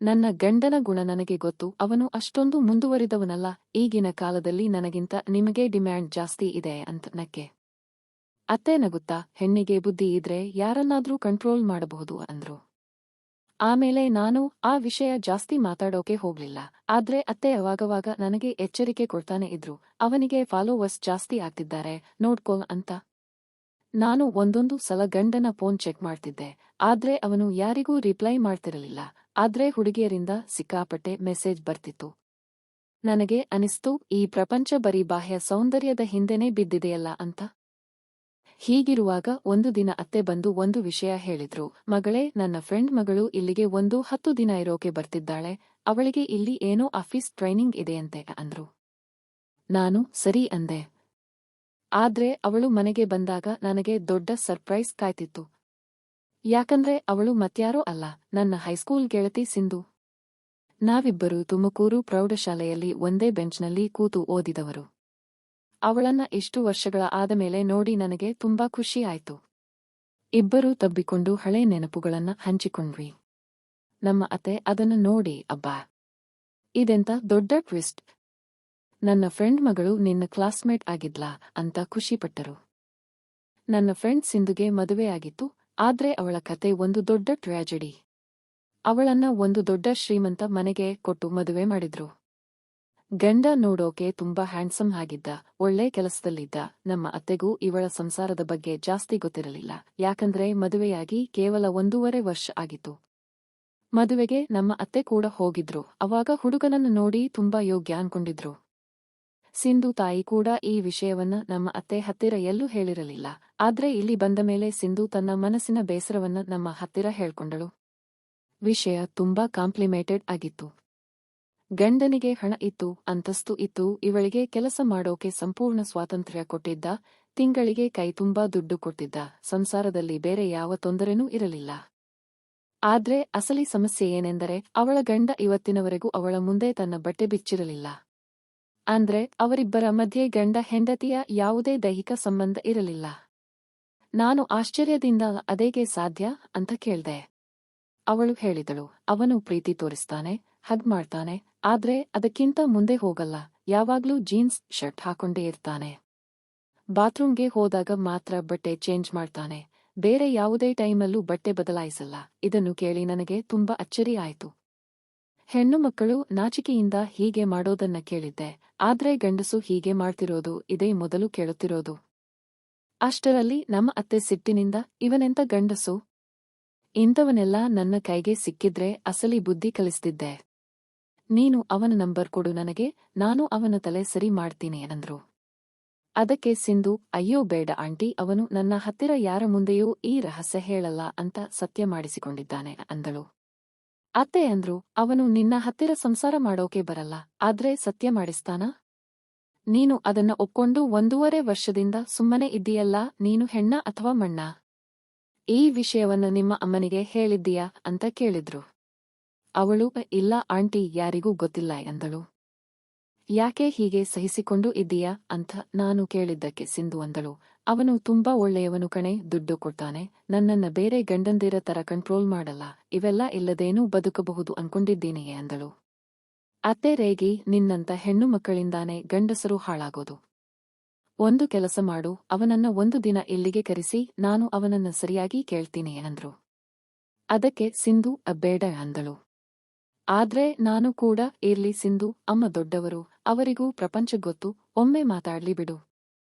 ನನ್ನ ಗಂಡನ ಗುಣ ನನಗೆ ಗೊತ್ತು, ಅವನು ಅಷ್ಟೊಂದು ಮುಂದುವರಿದವನಲ್ಲ. ಈಗಿನ ಕಾಲದಲ್ಲಿ ನನಗಿಂತ ನಿಮಗೆ ಡಿಮ್ಯಾಂಡ್ ಜಾಸ್ತಿ ಇದೆ ಅಂತ ನಕ್ಕೆ. ಅತ್ತೆ ನಗುತ್ತಾ, ಹೆಣ್ಣಿಗೆ ಬುದ್ಧಿ ಇದ್ರೆ ಯಾರನ್ನಾದ್ರೂ ಕಂಟ್ರೋಲ್ ಮಾಡಬಹುದು ಅಂದ್ರು. ಆಮೇಲೆ ನಾನು ಆ ವಿಷಯ ಜಾಸ್ತಿ ಮಾತಾಡೋಕೆ ಹೋಗ್ಲಿಲ್ಲ. ಆದ್ರೆ ಅತ್ತೆ ಅವಾಗವಾಗ ನನಗೆ ಎಚ್ಚರಿಕೆ ಕೊಡ್ತಾನೆ ಇದ್ರು, ಅವನಿಗೆ ಫಾಲೋವರ್ಸ್ ಜಾಸ್ತಿ ಆಗ್ತಿದ್ದಾರೆ, ನೋಡ್ಕೋ ಅಂತ. ನಾನು ಒಂದೊಂದು ಸಲ ಗಂಡನ ಫೋನ್ ಚೆಕ್ ಮಾಡ್ತಿದ್ದೆ, ಆದ್ರೆ ಅವನು ಯಾರಿಗೂ ರಿಪ್ಲೈ ಮಾಡ್ತಿರಲಿಲ್ಲ. ಆದ್ರೆ ಹುಡುಗಿಯರಿಂದ ಸಿಕ್ಕಾಪಟ್ಟೆ ಮೆಸೇಜ್ ಬರ್ತಿತ್ತು. ನನಗೆ ಅನಿಸ್ತು, ಈ ಪ್ರಪಂಚ ಬರೀ ಬಾಹ್ಯ ಸೌಂದರ್ಯದ ಹಿಂದೆನೇ ಬಿದ್ದಿದೆಯಲ್ಲ ಅಂತ. ಹೀಗಿರುವಾಗ ಒಂದು ದಿನ ಅತ್ತೆ ಬಂದು ಒಂದು ವಿಷಯ ಹೇಳಿದ್ರು. ಮಗಳೇ, ನನ್ನ ಫ್ರೆಂಡ್ ಮಗಳು ಇಲ್ಲಿಗೆ 10 ದಿನ ಇರೋಕೆ ಬರ್ತಿದ್ದಾಳೆ, ಅವಳಿಗೆ ಇಲ್ಲಿ ಏನೋ ಆಫೀಸ್ ಟ್ರೈನಿಂಗ್ ಇದೆಯಂತೆ ಅಂದ್ರು. ನಾನು ಸರಿ ಅಂದೆ. ಆದ್ರೆ ಅವಳು ಮನೆಗೆ ಬಂದಾಗ ನನಗೆ ದೊಡ್ಡ ಸರ್ಪ್ರೈಸ್ ಕಾಯ್ತಿತ್ತು. ಯಾಕಂದ್ರೆ ಅವಳು ಮತ್ಯಾರೋ ಅಲ್ಲ, ನನ್ನ ಹೈಸ್ಕೂಲ್ ಗೆಳತಿ ಸಿಂಧು. ನಾವಿಬ್ಬರು ತುಮಕೂರು ಪ್ರೌಢಶಾಲೆಯಲ್ಲಿ ಒಂದೇ ಬೆಂಚ್ನಲ್ಲಿ ಕೂತು ಓದಿದವರು. ಅವಳನ್ನ ಇಷ್ಟು ವರ್ಷಗಳ ಆದಮೇಲೆ ನೋಡಿ ನನಗೆ ತುಂಬಾ ಖುಷಿ ಆಯ್ತು. ಇಬ್ಬರೂ ತಬ್ಬಿಕೊಂಡು ಹಳೆ ನೆನಪುಗಳನ್ನ ಹಂಚಿಕೊಂಡ್ವಿ. ನಮ್ಮ ಅತ್ತೆ ಅದನ್ನ ನೋಡಿ, ಅಬ್ಬಾ, ಇದೆಂತ ದೊಡ್ಡ ಟ್ವಿಸ್ಟ್, ನನ್ನ ಫ್ರೆಂಡ್ ಮಗಳು ನಿನ್ನ ಕ್ಲಾಸ್ಮೇಟ್ ಆಗಿದ್ಲಾ ಅಂತ ಖುಷಿಪಟ್ಟರು. ನನ್ನ ಫ್ರೆಂಡ್ ಸಿಂಧುಗೆ ಮದುವೆಯಾಗಿತ್ತು, ಆದ್ರೆ ಅವಳ ಕತೆ ಒಂದು ದೊಡ್ಡ ಟ್ರ್ಯಾಜಡಿ. ಅವಳನ್ನ ಒಂದು ದೊಡ್ಡ ಶ್ರೀಮಂತ ಮನೆಗೆ ಕೊಟ್ಟು ಮದುವೆ ಮಾಡಿದ್ರು. ಗಂಡ ನೋಡೋಕೆ ತುಂಬಾ ಹ್ಯಾಂಡ್ಸಮ್ ಆಗಿದ್ದ, ಒಳ್ಳೆ ಕೆಲಸದಲ್ಲಿದ್ದ. ನಮ್ಮ ಅತ್ತೆಗೂ ಇವಳ ಸಂಸಾರದ ಬಗ್ಗೆ ಜಾಸ್ತಿ ಗೊತ್ತಿರಲಿಲ್ಲ, ಯಾಕಂದ್ರೆ ಮದುವೆಯಾಗಿ ಕೇವಲ 1.5 ವರ್ಷ ಆಗಿತ್ತು. ಮದುವೆಗೆ ನಮ್ಮ ಅತ್ತೆ ಕೂಡ ಹೋಗಿದ್ರು. ಅವಾಗ ಹುಡುಗನನ್ನು ನೋಡಿ ತುಂಬಾ ಯೋಗ್ಯ ಅನ್ಕೊಂಡಿದ್ರು. ಸಿಂಧು ತಾಯಿ ಕೂಡ ಈ ವಿಷಯವನ್ನ ನಮ್ಮ ಅತ್ತೆ ಹತ್ತಿರ ಎಲ್ಲೂ ಹೇಳಿರಲಿಲ್ಲ. ಆದ್ರೆ ಇಲ್ಲಿ ಬಂದ ಮೇಲೆ ಸಿಂಧು ತನ್ನ ಮನಸ್ಸಿನ ಬೇಸರವನ್ನ ನಮ್ಮ ಹತ್ತಿರ ಹೇಳ್ಕೊಂಡಳು. ವಿಷಯ ತುಂಬಾ ಕಾಂಪ್ಲಿಮೇಟೆಡ್ ಆಗಿತ್ತು. ಗಂಡನಿಗೆ ಹಣ ಇತ್ತು, ಅಂತಸ್ತು ಇತ್ತು, ಇವಳಿಗೆ ಕೆಲಸ ಮಾಡೋಕೆ ಸಂಪೂರ್ಣ ಸ್ವಾತಂತ್ರ್ಯ ಕೊಟ್ಟಿದ್ದ, ತಿಂಗಳಿಗೆ ಕೈ ತುಂಬಾ ದುಡ್ಡು ಕೊಟ್ಟಿದ್ದ, ಸಂಸಾರದಲ್ಲಿ ಬೇರೆ ಯಾವ ತೊಂದರೆನೂ ಇರಲಿಲ್ಲ. ಆದ್ರೆ ಅಸಲಿ ಸಮಸ್ಯೆ ಏನೆಂದರೆ ಅವಳ ಗಂಡ ಇವತ್ತಿನವರೆಗೂ ಅವಳ ಮುಂದೆ ತನ್ನ ಬಟ್ಟೆ ಬಿಚ್ಚಿರಲಿಲ್ಲ. ಅಂದ್ರೆ ಅವರಿಬ್ಬರ ಮಧ್ಯೆ ಗಂಡ ಹೆಂಡತಿಯ ಯಾವುದೇ ದೈಹಿಕ ಸಂಬಂಧ ಇರಲಿಲ್ಲ. ನಾನು ಆಶ್ಚರ್ಯದಿಂದ ಅದೇಗೆ ಸಾಧ್ಯ ಅಂತ ಕೇಳ್ದೆ. ಅವಳು ಹೇಳಿದಳು, ಅವನು ಪ್ರೀತಿ ತೋರಿಸ್ತಾನೆ, ಹಗ್ ಮಾಡ್ತಾನೆ, ಆದ್ರೆ ಅದಕ್ಕಿಂತ ಮುಂದೆ ಹೋಗಲ್ಲ, ಯಾವಾಗ್ಲೂ ಜೀನ್ಸ್ ಶರ್ಟ್ ಹಾಕೊಂಡೇ ಇರ್ತಾನೆ. ಬಾತ್ರೂಮ್ಗೆ ಹೋದಾಗ ಮಾತ್ರ ಬಟ್ಟೆ ಚೇಂಜ್ ಮಾಡ್ತಾನೆ, ಬೇರೆ ಯಾವುದೇ ಟೈಮಲ್ಲೂ ಬಟ್ಟೆ ಬದಲಾಯಿಸಲ್ಲ. ಇದನ್ನು ಕೇಳಿ ನನಗೆ ತುಂಬಾ ಅಚ್ಚರಿ ಆಯ್ತು. ಹೆಣ್ಣು ಮಕ್ಕಳು ನಾಚಿಕೆಯಿಂದ ಹೀಗೆ ಮಾಡೋದನ್ನ ಕೇಳಿದ್ದೆ, ಆದ್ರೆ ಗಂಡಸು ಹೀಗೆ ಮಾಡ್ತಿರೋದು ಇದೇ ಮೊದಲು ಕೇಳುತ್ತಿರೋದು. ಅಷ್ಟರಲ್ಲಿ ನಮ್ಮ ಅತ್ತೆ ಸಿಟ್ಟಿನಿಂದ, ಇವನೆಂತ ಗಂಡಸು, ಇಂಥವನೆಲ್ಲ ನನ್ನ ಕೈಗೆ ಸಿಕ್ಕಿದ್ರೆ ಅಸಲಿ ಬುದ್ಧಿ ಕಲಿಸ್ತಿದ್ದೆ. ನೀನು ಅವನ ನಂಬರ್ ಕೊಡು ನನಗೆ, ನಾನು ಅವನ ತಲೆ ಸರಿ ಮಾಡ್ತೀನಿ ಅಂದ್ರು. ಅದಕ್ಕೆ ಸಿಂಧು, ಅಯ್ಯೋ ಬೇಡ ಆಂಟಿ, ಅವನು ನನ್ನ ಹತ್ತಿರ ಯಾರ ಮುಂದೆಯೂ ಈ ರಹಸ್ಯ ಹೇಳಲ್ಲ ಅಂತ ಸತ್ಯ ಮಾಡಿಸಿಕೊಂಡಿದ್ದಾನೆ ಅಂದಳು. ಅತ್ತೆ ಅಂದ್ರು, ಅವನು ನಿನ್ನ ಹತ್ತಿರ ಸಂಸಾರ ಮಾಡೋಕೆ ಬರಲ್ಲ, ಆದ್ರೆ ಸತ್ಯ ಮಾಡಿಸ್ತಾನ? ನೀನು ಅದನ್ನ ಒಪ್ಕೊಂಡು 1.5 ವರ್ಷದಿಂದ ಸುಮ್ಮನೆ ಇದ್ದೀಯಲ್ಲ, ನೀನು ಹೆಣ್ಣ ಅಥವಾ ಮಣ್ಣ? ಈ ವಿಷಯವನ್ನ ನಿಮ್ಮ ಅಮ್ಮನಿಗೆ ಹೇಳಿದ್ದೀಯಾ ಅಂತ ಕೇಳಿದ್ರು. ಅವಳು, ಇಲ್ಲ ಆಂಟಿ, ಯಾರಿಗೂ ಗೊತ್ತಿಲ್ಲ ಎಂದಳು. ಯಾಕೆ ಹೀಗೆ ಸಹಿಸಿಕೊಂಡು ಇದ್ದೀಯಾ ಅಂತ ನಾನು ಕೇಳಿದ್ದಕ್ಕೆ ಸಿಂಧು ಅಂದಳು, ಅವನು ತುಂಬಾ ಒಳ್ಳೆಯವನು ಕಣೆ, ದುಡ್ಡು ಕೊಡ್ತಾನೆ, ನನ್ನನ್ನ ಬೇರೆ ಗಂಡಂದಿರ ತರ ಕಂಟ್ರೋಲ್ ಮಾಡಲ್ಲ, ಇವೆಲ್ಲ ಇಲ್ಲದೇನೂ ಬದುಕಬಹುದು ಅನ್ಕೊಂಡಿದ್ದೀನಿ ಅಂದಳು. ಅತ್ತೆ ರೇಗಿ, ನಿನ್ನಂತ ಹೆಣ್ಣು ಮಕ್ಕಳಿಂದಾನೇ ಗಂಡಸರು ಹಾಳಾಗೋದು. ಒಂದು ಕೆಲಸ ಮಾಡು, ಅವನನ್ನ ಒಂದು ದಿನ ಇಲ್ಲಿಗೆ ಕರೆಸಿ, ನಾನು ಅವನನ್ನ ಸರಿಯಾಗಿ ಕೇಳ್ತೀನಿ ಅಂದ್ರು. ಅದಕ್ಕೆ ಸಿಂಧು, ಬೇಡ ಅಂದಳು. ಆದ್ರೆ ನಾನು ಕೂಡ, ಇರ್ಲಿ ಸಿಂಧು, ಅಮ್ಮ ದೊಡ್ಡವರು, ಅವರಿಗೂ ಪ್ರಪಂಚ ಗೊತ್ತು, ಒಮ್ಮೆ ಮಾತಾಡ್ಲಿ ಬಿಡು.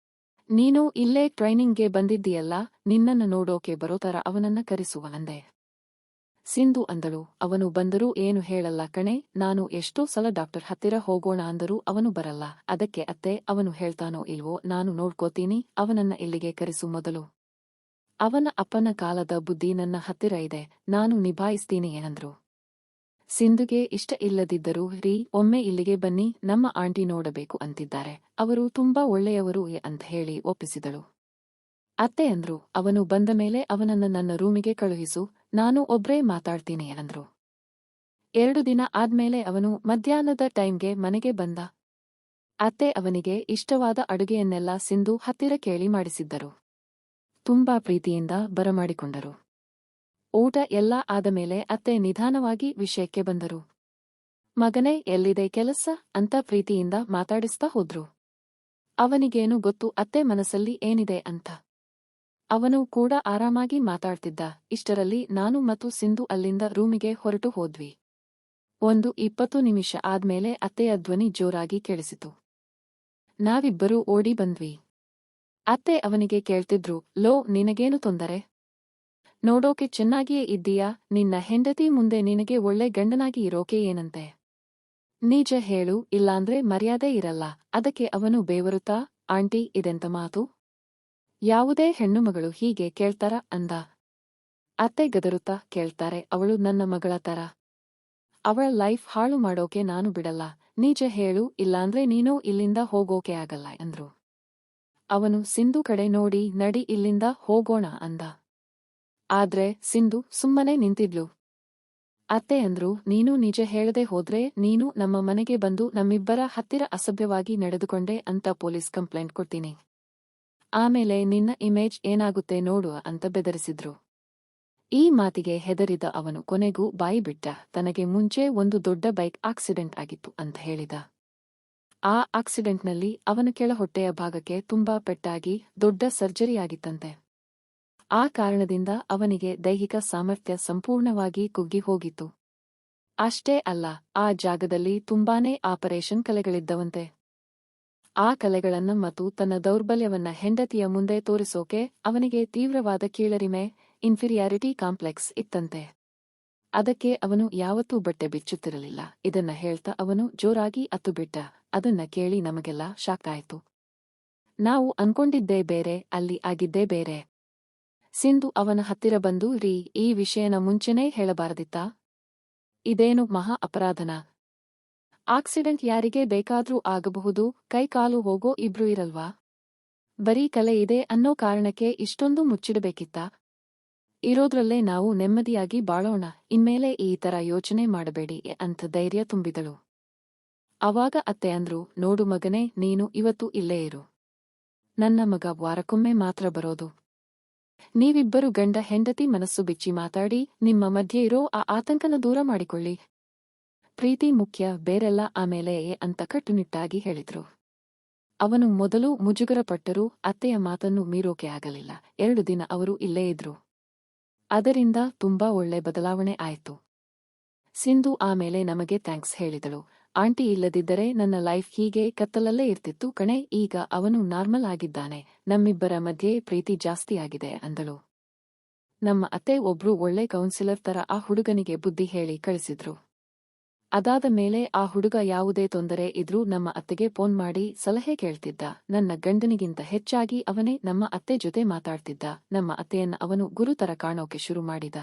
ನೀನು ಇಲ್ಲೇ ಟ್ರೈನಿಂಗ್ಗೆ ಬಂದಿದ್ದೀಯಲ್ಲ, ನಿನ್ನನ್ನ ನೋಡೋಕೆ ಬರೋತರ ಅವನನ್ನ ಕರೆಸುವ ಅಂದೆ. ಸಿಂಧು ಅಂದಳು, ಅವನು ಬಂದರೂ ಏನು ಹೇಳಲ್ಲ ಕಣೆ, ನಾನು ಎಷ್ಟೋ ಸಲ ಡಾಕ್ಟರ್ ಹತ್ತಿರ ಹೋಗೋಣ ಅಂದರೂ ಅವನು ಬರಲ್ಲ. ಅದಕ್ಕೆ ಅತ್ತೆ, ಅವನು ಹೇಳ್ತಾನೋ ಇಲ್ವೋ ನಾನು ನೋಡ್ಕೋತೀನಿ, ಅವನನ್ನ ಇಲ್ಲಿಗೆ ಕರೆಸು ಮೊದಲು. ಅವನ ಅಪ್ಪನ ಕಾಲದ ಬುದ್ಧಿ ನನ್ನ ಹತ್ತಿರ ಇದೆ, ನಾನು ನಿಭಾಯಿಸ್ತೀನಿ ಅಂದ್ರು. ಸಿಂಧುಗೆ ಇಷ್ಟ ಇಲ್ಲದಿದ್ದರೂ, ರೀ, ಒಮ್ಮೆ ಇಲ್ಲಿಗೆ ಬನ್ನಿ, ನಮ್ಮ ಆಂಟಿ ನೋಡಬೇಕು ಅಂತಿದ್ದಾರೆ, ಅವರು ತುಂಬಾ ಒಳ್ಳೆಯವರು ಅಂತ ಹೇಳಿ ಒಪ್ಪಿಸಿದಳು. ಅತ್ತೆ ಅಂದ್ರು, ಅವನು ಬಂದ ಮೇಲೆ ಅವನನ್ನ ನನ್ನ ರೂಮಿಗೆ ಕಳುಹಿಸು, ನಾನು ಒಬ್ರೇ ಮಾತಾಡ್ತೀನಿ ಅಂದ್ರು. 2 ದಿನ ಆದ್ಮೇಲೆ ಅವನು ಮಧ್ಯಾಹ್ನದ ಟೈಮ್ಗೆ ಮನೆಗೆ ಬಂದ. ಅತ್ತೆ ಅವನಿಗೆ ಇಷ್ಟವಾದ ಅಡುಗೆಯನ್ನೆಲ್ಲ ಸಿಂಧು ಹತ್ತಿರ ಕೇಳಿ ಮಾಡಿಸಿದ್ದರು. ತುಂಬಾ ಪ್ರೀತಿಯಿಂದ ಬರಮಾಡಿಕೊಂಡರು. ಊಟ ಎಲ್ಲ ಆದಮೇಲೆ ಅತ್ತೆ ನಿಧಾನವಾಗಿ ವಿಷಯಕ್ಕೆ ಬಂದರು. ಮಗನೇ, ಎಲ್ಲಿದೆ ಕೆಲಸ ಅಂತ ಪ್ರೀತಿಯಿಂದ ಮಾತಾಡಿಸ್ತಾ ಹೋದ್ರು. ಅವನಿಗೇನು ಗೊತ್ತು ಅತ್ತೆ ಮನಸ್ಸಲ್ಲಿ ಏನಿದೆ ಅಂತ. ಅವನು ಕೂಡ ಆರಾಮಾಗಿ ಮಾತಾಡ್ತಿದ್ದ. ಇಷ್ಟರಲ್ಲಿ ನಾನು ಮತ್ತು ಸಿಂಧು ಅಲ್ಲಿಂದ ರೂಮಿಗೆ ಹೊರಟು ಹೋದ್ವಿ. 20 ನಿಮಿಷ ಆದ್ಮೇಲೆ ಅತ್ತೆಯ ಧ್ವನಿ ಜೋರಾಗಿ ಕೇಳಿಸಿತು. ನಾವಿಬ್ಬರೂ ಓಡಿ ಬಂದ್ವಿ. ಅತ್ತೆ ಅವನಿಗೆ ಕೇಳ್ತಿದ್ರು, ಲೋ, ನಿನಗೇನು ತೊಂದರೆ? ನೋಡೋಕೆ ಚೆನ್ನಾಗಿಯೇ ಇದ್ದೀಯಾ, ನಿನ್ನ ಹೆಂಡತಿ ಮುಂದೆ ನಿನಗೆ ಒಳ್ಳೆ ಗಂಡನಾಗಿ ಇರೋಕೆ ಏನಂತೆ? ನಿಜ ಹೇಳು, ಇಲ್ಲಾಂದ್ರೆ ಮರ್ಯಾದೆ ಇರಲ್ಲ. ಅದಕ್ಕೆ ಅವನು ಬೇವರುತ್ತಾ, ಆಂಟಿ, ಇದೆಂತ ಮಾತು? ಯಾವುದೇ ಹೆಣ್ಣುಮಗಳು ಹೀಗೆ ಕೇಳ್ತಾರ ಅಂದ. ಅತ್ತೆ ಗದರುತ್ತಾ, ಕೇಳ್ತಾರೆ, ಅವಳು ನನ್ನ ಮಗಳ ತರ. ಅವಳ ಲೈಫ್ ಹಾಳು ಮಾಡೋಕೆ ನಾನು ಬಿಡಲ್ಲ. ನಿಜ ಹೇಳು, ಇಲ್ಲಾಂದ್ರೆ ನೀನೂ ಇಲ್ಲಿಂದ ಹೋಗೋಕೆ ಆಗಲ್ಲ ಅಂದ್ರು. ಅವನು ಸಿಂಧು ಕಡೆ ನೋಡಿ ನಡಿ ಇಲ್ಲಿಂದ ಹೋಗೋಣ ಅಂದ. ಆದ್ರೆ ಸಿಂಧು ಸುಮ್ಮನೆ ನಿಂತಿದ್ಲು. ಅತ್ತೆ ಅಂದ್ರು, ನೀನು ನಿಜ ಹೇಳದೆ ಹೋದ್ರೆ ನೀನು ನಮ್ಮ ಮನೆಗೆ ಬಂದು ನಮ್ಮಿಬ್ಬರ ಹತ್ತಿರ ಅಸಭ್ಯವಾಗಿ ನಡೆದುಕೊಂಡೆ ಅಂತ ಪೊಲೀಸ್ ಕಂಪ್ಲೇಂಟ್ ಕೊಡ್ತೀನಿ. ಆಮೇಲೆ ನಿನ್ನ ಇಮೇಜ್ ಏನಾಗುತ್ತೆ ನೋಡು ಅಂತ ಬೆದರಿಸಿದ್ರು. ಈ ಮಾತಿಗೆ ಹೆದರಿದ ಅವನು ಕೊನೆಗೂ ಬಾಯಿ ಬಿಟ್ಟ. ತನಗೆ ಮುಂಚೆ ಒಂದು ದೊಡ್ಡ ಬೈಕ್ ಆಕ್ಸಿಡೆಂಟ್ ಆಗಿತ್ತು ಅಂತ ಹೇಳಿದ. ಆ ಆಕ್ಸಿಡೆಂಟ್ನಲ್ಲಿ ಅವನ ಕೆಳಹೊಟ್ಟೆಯ ಭಾಗಕ್ಕೆ ತುಂಬಾ ಪೆಟ್ಟಾಗಿ ದೊಡ್ಡ ಸರ್ಜರಿಯಾಗಿತ್ತಂತೆ. ಆ ಕಾರಣದಿಂದ ಅವನಿಗೆ ದೈಹಿಕ ಸಾಮರ್ಥ್ಯ ಸಂಪೂರ್ಣವಾಗಿ ಕುಗ್ಗಿ ಹೋಗಿತ್ತು. ಅಷ್ಟೇ ಅಲ್ಲ, ಆ ಜಾಗದಲ್ಲಿ ತುಂಬಾನೇ ಆಪರೇಷನ್ ಕಲೆಗಳಿದ್ದವಂತೆ. ಆ ಕಲೆಗಳನ್ನ ಮತ್ತು ತನ್ನ ದೌರ್ಬಲ್ಯವನ್ನ ಹೆಂಡತಿಯ ಮುಂದೆ ತೋರಿಸೋಕೆ ಅವನಿಗೆ ತೀವ್ರವಾದ ಕೀಳರಿಮೆ, ಇನ್ಫೀರಿಯಾರಿಟಿ ಕಾಂಪ್ಲೆಕ್ಸ್ ಇತ್ತಂತೆ. ಅದಕ್ಕೆ ಅವನು ಯಾವತ್ತೂ ಬಟ್ಟೆ ಬಿಚ್ಚುತ್ತಿರಲಿಲ್ಲ. ಇದನ್ನ ಹೇಳ್ತಾ ಅವನು ಜೋರಾಗಿ ಅತ್ತು ಬಿಟ್ಟ. ಅದನ್ನ ಕೇಳಿ ನಮಗೆಲ್ಲ ಶಾಕ್ ಆಯ್ತು. ನಾವು ಅನ್ಕೊಂಡಿದ್ದೇ ಬೇರೆ, ಅಲ್ಲಿ ಆಗಿದ್ದೇ ಬೇರೆ. ಸಿಂಧು ಅವನ ಹತ್ತಿರ ಬಂದು, ರೀ, ಈ ವಿಷಯನ ಮುಂಚೆನೇ ಹೇಳಬಾರದಿತ್ತಾ? ಇದೇನು ಮಹಾ ಅಪರಾಧನಾ? ಆಕ್ಸಿಡೆಂಟ್ ಯಾರಿಗೆ ಬೇಕಾದ್ರೂ ಆಗಬಹುದು, ಕೈಕಾಲು ಹೋಗೋ ಇಬ್ರು ಇರಲ್ವಾ? ಬರೀ ಕಲೆ ಇದೆ ಅನ್ನೋ ಕಾರಣಕ್ಕೆ ಇಷ್ಟೊಂದು ಮುಚ್ಚಿಡಬೇಕಿತ್ತಾ? ಇರೋದ್ರಲ್ಲೇ ನಾವು ನೆಮ್ಮದಿಯಾಗಿ ಬಾಳೋಣ, ಇನ್ಮೇಲೆ ಈ ತರ ಯೋಚನೆ ಮಾಡಬೇಡಿ ಅಂತ ಧೈರ್ಯ ತುಂಬಿದಳು. ಅವಾಗ ಅತ್ತೆ ಅಂದ್ರು, ನೋಡು ಮಗನೇ, ನೀನು ಇವತ್ತು ಇಲ್ಲೇ ಇರು. ನನ್ನ ಮಗ ವಾರಕ್ಕೊಮ್ಮೆ ಮಾತ್ರ ಬರೋದು. ನೀವಿಬ್ಬರು ಗಂಡ ಹೆಂಡತಿ ಮನಸ್ಸು ಬಿಚ್ಚಿ ಮಾತಾಡಿ ನಿಮ್ಮ ಮಧ್ಯೆ ಇರೋ ಆ ಆತಂಕನ ದೂರ ಮಾಡಿಕೊಳ್ಳಿ. ಪ್ರೀತಿ ಮುಖ್ಯ, ಬೇರೆಲ್ಲ ಆಮೇಲೆ ಅಂತ ಕಟ್ಟುನಿಟ್ಟಾಗಿ ಹೇಳಿದ್ರು. ಅವನು ಮೊದಲು ಮುಜುಗರಪಟ್ಟರೂ ಅತ್ತೆಯ ಮಾತನ್ನು ಮೀರೋಕೆ ಆಗಲಿಲ್ಲ. 2 ದಿನ ಅವರು ಇಲ್ಲೇ ಇದ್ರು. ಅದರಿಂದ ತುಂಬಾ ಒಳ್ಳೆ ಬದಲಾವಣೆ ಆಯ್ತು. ಸಿಂಧು ಆಮೇಲೆ ನಮಗೆ ಥ್ಯಾಂಕ್ಸ್ ಹೇಳಿದಳು. ಆಂಟಿ ಇಲ್ಲದಿದ್ದರೆ ನನ್ನ ಲೈಫ್ ಹೀಗೆ ಕತ್ತಲಲ್ಲೇ ಇರ್ತಿತ್ತು ಕಣೆ, ಈಗ ಅವನು ನಾರ್ಮಲ್ ಆಗಿದ್ದಾನೆ, ನಮ್ಮಿಬ್ಬರ ಮಧ್ಯೆ ಪ್ರೀತಿ ಜಾಸ್ತಿಯಾಗಿದೆ ಅಂದಳು. ನಮ್ಮ ಅತ್ತೆ ಒಬ್ರು ಒಳ್ಳೆ ಕೌನ್ಸಿಲರ್ ತರ ಆ ಹುಡುಗನಿಗೆ ಬುದ್ಧಿ ಹೇಳಿ ಕಳಿಸಿದ್ರು. ಅದಾದ ಮೇಲೆ ಆ ಹುಡುಗ ಯಾವುದೇ ತೊಂದರೆ ಇದ್ರೂ ನಮ್ಮ ಅತ್ತೆಗೆ ಫೋನ್ ಮಾಡಿ ಸಲಹೆ ಕೇಳ್ತಿದ್ದ. ನನ್ನ ಗಂಡನಿಗಿಂತ ಹೆಚ್ಚಾಗಿ ಅವನೇ ನಮ್ಮ ಅತ್ತೆ ಜೊತೆ ಮಾತಾಡ್ತಿದ್ದ. ನಮ್ಮ ಅತ್ತೆಯನ್ನ ಅವನು ಗುರುತರ ಕಾಣೋಕೆ ಶುರು ಮಾಡಿದ.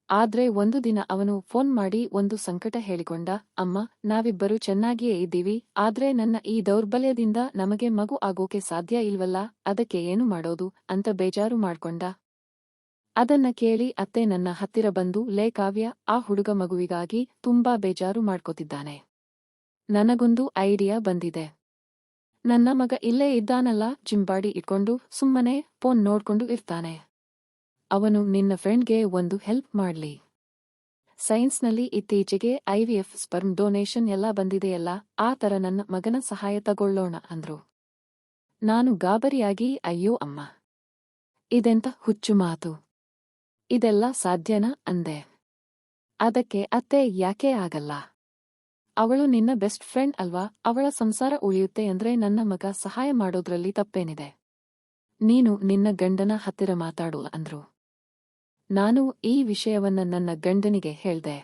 ಆದ್ರೆ ಒಂದು ದಿನ ಅವನು ಫೋನ್ ಮಾಡಿ ಒಂದು ಸಂಕಟ ಹೇಳಿಕೊಂಡ. ಅಮ್ಮ, ನಾವಿಬ್ಬರು ಚೆನ್ನಾಗಿಯೇ ಇದ್ದೀವಿ, ಆದ್ರೆ ನನ್ನ ಈ ದೌರ್ಬಲ್ಯದಿಂದ ನಮಗೆ ಮಗು ಆಗೋಕೆ ಸಾಧ್ಯ ಇಲ್ವಲ್ಲ, ಅದಕ್ಕೆ ಏನು ಮಾಡೋದು ಅಂತ ಬೇಜಾರು ಮಾಡ್ಕೊಂಡ. ಅದನ್ನ ಕೇಳಿ ಅತ್ತೆ ನನ್ನ ಹತ್ತಿರ ಬಂದು, ಲೇ ಕಾವ್ಯ, ಆ ಹುಡುಗ ಮಗುವಿಗಾಗಿ ತುಂಬಾ ಬೇಜಾರು ಮಾಡ್ಕೋತಿದ್ದಾನೆ. ನನಗೊಂದು ಐಡಿಯಾ ಬಂದಿದೆ. ನನ್ನ ಮಗ ಇಲ್ಲೇ ಇದ್ದಾನಲ್ಲ, ಜಿಂಬಾಡಿ ಇಟ್ಕೊಂಡು ಸುಮ್ಮನೆ ಫೋನ್ ನೋಡ್ಕೊಂಡು ಇರ್ತಾನೆ. ಅವನು ನಿನ್ನ ಫ್ರೆಂಡ್ಗೆ ಒಂದು ಹೆಲ್ಪ್ ಮಾಡ್ಲಿ. ಸೈನ್ಸ್ನಲ್ಲಿ ಇತ್ತೀಚೆಗೆ IVF ಸ್ಪರ್ಮ್ ಡೊನೇಷನ್ ಎಲ್ಲ ಬಂದಿದೆಯಲ್ಲ, ಆ ತರ ನನ್ನ ಮಗನ ಸಹಾಯ ತಗೊಳ್ಳೋಣ ಅಂದ್ರು. ನಾನು ಗಾಬರಿಯಾಗಿ, ಅಯ್ಯೋ ಅಮ್ಮ, ಇದೆಂತ ಹುಚ್ಚು ಮಾತು, ಇದೆಲ್ಲ ಸಾಧ್ಯನಾ ಅಂದೆ. ಅದಕ್ಕೆ ಅತ್ತೆ, ಯಾಕೆ ಆಗಲ್ಲ? ಅವಳು ನಿನ್ನ ಬೆಸ್ಟ್ ಫ್ರೆಂಡ್ ಅಲ್ವಾ, ಅವಳ ಸಂಸಾರ ಉಳಿಯುತ್ತೆ ಅಂದ್ರೆ ನನ್ನ ಮಗ ಸಹಾಯ ಮಾಡೋದ್ರಲ್ಲಿ ತಪ್ಪೇನಿದೆ. ನೀನು ನಿನ್ನ ಗಂಡನ ಹತ್ತಿರ ಮಾತಾಡು ಅಂದ್ರು. ನಾನು ಈ ವಿಷಯವನ್ನ ನನ್ನ ಗಂಡನಿಗೆ ಹೇಳ್ದೆ.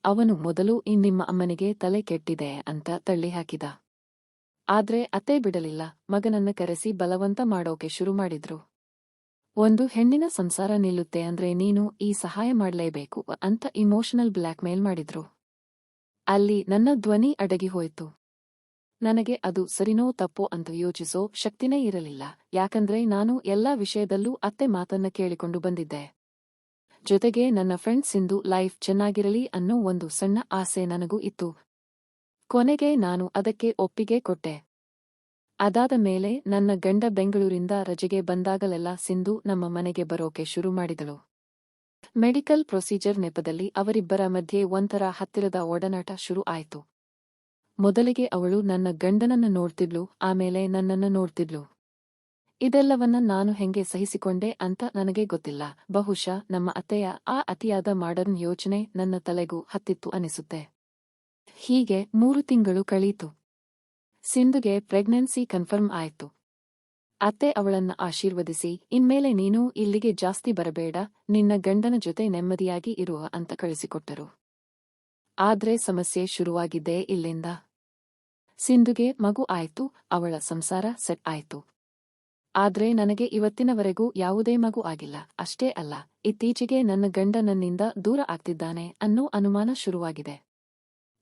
ಅವನು ಮೊದಲು ನಿಮ್ಮ ಅಮ್ಮನಿಗೆ ತಲೆ ಕೆಟ್ಟಿದೆ ಅಂತ ತಳ್ಳಿ ಹಾಕಿದ. ಆದ್ರೆ ಅತ್ತೆ ಬಿಡಲಿಲ್ಲ. ಮಗನನ್ನ ಕರೆಸಿ ಬಲವಂತ ಮಾಡೋಕೆ ಶುರು ಮಾಡಿದ್ರು. ಒಂದು ಹೆಣ್ಣಿನ ಸಂಸಾರ ನಿಲ್ಲುತ್ತೆ ಅಂದ್ರೆ ನೀನು ಈ ಸಹಾಯ ಮಾಡ್ಲೇಬೇಕು ಅಂತ ಇಮೋಷನಲ್ ಬ್ಲ್ಯಾಕ್ ಮೇಲ್ ಮಾಡಿದ್ರು. ಅಲ್ಲಿ ನನ್ನ ಧ್ವನಿ ಅಡಗಿ ಹೋಯ್ತು. ನನಗೆ ಅದು ಸರಿನೋ ತಪ್ಪೋ ಅಂತ ಯೋಚಿಸೋ ಶಕ್ತಿನೇ ಇರಲಿಲ್ಲ. ಯಾಕಂದ್ರೆ ನಾನು ಎಲ್ಲಾ ವಿಷಯದಲ್ಲೂ ಅತ್ತೆ ಮಾತನ್ನ ಕೇಳಿಕೊಂಡು ಬಂದಿದ್ದೆ. ಜೊತೆಗೆ ನನ್ನ ಫ್ರೆಂಡ್ ಸಿಂಧು ಲೈಫ್ ಚೆನ್ನಾಗಿರಲಿ ಅನ್ನೋ ಒಂದು ಸಣ್ಣ ಆಸೆ ನನಗೂ ಇತ್ತು. ಕೊನೆಗೆ ನಾನು ಅದಕ್ಕೆ ಒಪ್ಪಿಗೆ ಕೊಟ್ಟೆ. ಅದಾದ ಮೇಲೆ ನನ್ನ ಗಂಡ ಬೆಂಗಳೂರಿಂದ ರಜೆಗೆ ಬಂದಾಗಲೆಲ್ಲ ಸಿಂಧು ನಮ್ಮ ಮನೆಗೆ ಬರೋಕೆ ಶುರು ಮಾಡಿದಳು. ಮೆಡಿಕಲ್ ಪ್ರೊಸೀಜರ್ ನೆಪದಲ್ಲಿ ಅವರಿಬ್ಬರ ಮಧ್ಯೆ ಒಂಥರ ಹತ್ತಿರದ ಒಡನಾಟ ಶುರು ಆಯ್ತು. ಮೊದಲಿಗೆ ಅವಳು ನನ್ನ ಗಂಡನನ್ನ ನೋಡ್ತಿದ್ಲು, ಆಮೇಲೆ ನನ್ನನ್ನ ನೋಡ್ತಿದ್ಲು. ಇದೆಲ್ಲವನ್ನ ನಾನು ಹೆಂಗೆ ಸಹಿಸಿಕೊಂಡೆ ಅಂತ ನನಗೆ ಗೊತ್ತಿಲ್ಲ. ಬಹುಶಃ ನಮ್ಮ ಅತ್ತೆಯ ಆ ಅತಿಯಾದ ಮಾಡರ್ನ್ ಯೋಚನೆ ನನ್ನ ತಲೆಗೂ ಹತ್ತಿತ್ತು ಅನಿಸುತ್ತೆ. ಹೀಗೆ 3 ತಿಂಗಳು ಕಳೀತು. ಸಿಂಧುಗೆ ಪ್ರೆಗ್ನೆನ್ಸಿ ಕನ್ಫರ್ಮ್ ಆಯ್ತು. ಅತ್ತೆ ಅವಳನ್ನ ಆಶೀರ್ವದಿಸಿ, ಇನ್ಮೇಲೆ ನೀನು ಇಲ್ಲಿಗೆ ಜಾಸ್ತಿ ಬರಬೇಡ, ನಿನ್ನ ಗಂಡನ ಜೊತೆ ನೆಮ್ಮದಿಯಾಗಿ ಇರುವ ಅಂತ ಕಳಿಸಿಕೊಟ್ಟರು. ಆದ್ರೆ ಸಮಸ್ಯೆ ಶುರುವಾಗಿದ್ದೇ ಇಲ್ಲಿಂದ. ಸಿಂಧುಗೆ ಮಗು ಆಯ್ತು, ಅವಳ ಸಂಸಾರ ಸೆಟ್ ಆಯ್ತು. ಆದ್ರೆ ನನಗೆ ಇವತ್ತಿನವರೆಗೂ ಯಾವುದೇ ಮಗು ಆಗಿಲ್ಲ. ಅಷ್ಟೇ ಅಲ್ಲ, ಇತ್ತೀಚೆಗೆ ನನ್ನ ಗಂಡ ನನ್ನಿಂದ ದೂರ ಆಗ್ತಿದ್ದಾನೆ ಅನ್ನೋ ಅನುಮಾನ ಶುರುವಾಗಿದೆ.